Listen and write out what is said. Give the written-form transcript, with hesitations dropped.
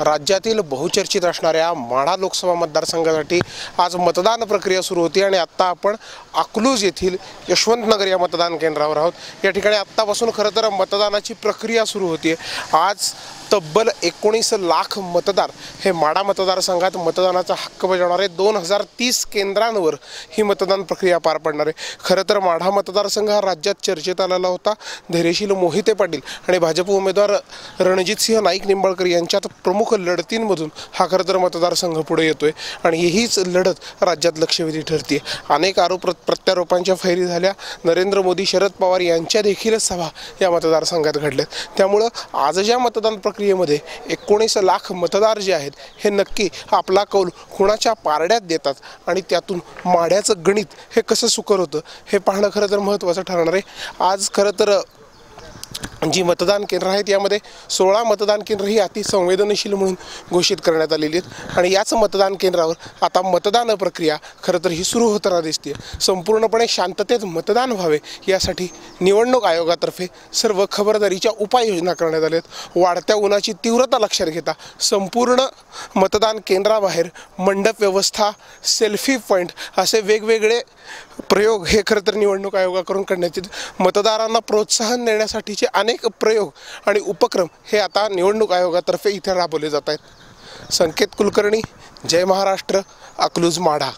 राज्यातील बहुचर्चित असणाऱ्या माढा लोकसभा मतदारसंघासाठी आज मतदान प्रक्रिया सुरू होती आणि आत्ता आपण अकलूज येथील यशवंतनगर या मतदान केंद्रावर आहोत। या ठिकाणी आत्तापासून खरं तर मतदानाची प्रक्रिया सुरू होती। आज तब्बल 19 लाख मतदार हे माढा मतदारसंघात मतदानाचा हक्क बजावणारे 2030 केंद्रांवर ही मतदान प्रक्रिया पार पडणार आहे। खरं तर माढा मतदारसंघ हा राज्यात चर्चेत आलेला होता। धैर्यशील मोहिते पाटील आणि भाजप उमेदवार रणजितसिंह नाईक निंबाळकर यांच्यात प्रमुख लढतींमधून हा खरं तर मतदारसंघ पुढे येतोय आणि हीच लढत राज्यात लक्षवेधी ठरते। अनेक आरोप प्रत्यारोपांच्या फैरी झाल्या। नरेंद्र मोदी, शरद पवार यांच्या देखील सभा या मतदारसंघात घडल्यात। त्यामुळे आज ज्या मतदान प्रक्रियेमध्ये 19 लाख मतदार जे आहेत हे नक्की आपला कौल कुणाच्या पारड्यात देतात आणि त्यातून माढ्याचं गणित हे कसं सुकर होतं हे पाहणं खरं तर महत्त्वाचं ठरणार आहे। आज खरं तर जी मतदान केंद्र आहेत यामध्ये 16 मतदान केंद्र ही अतिसंवेदनशील म्हणून घोषित करण्यात आलेली आहेत आणि याच मतदान केंद्रावर आता मतदान प्रक्रिया खरं तर ही सुरू होताना दिसते। संपूर्णपणे शांततेत मतदान व्हावे यासाठी निवडणूक आयोगातर्फे सर्व खबरदारीच्या उपाययोजना करण्यात आल्या आहेत। वाढत्या उन्हाची तीव्रता लक्षात घेता संपूर्ण मतदान केंद्राबाहेर मंडप व्यवस्था, सेल्फी पॉईंट असे वेगवेगळे प्रयोग हे खरं तर निवडणूक आयोगाकडून करण्यात येतील। मतदारांना प्रोत्साहन देण्यासाठीचे अनेक प्रयोग आणि उपक्रम हे आता निवडणूक आयोगातर्फे इथे राबवले जात आहेत। संकेत कुलकर्णी, जय महाराष्ट्र, अकलूज माढा।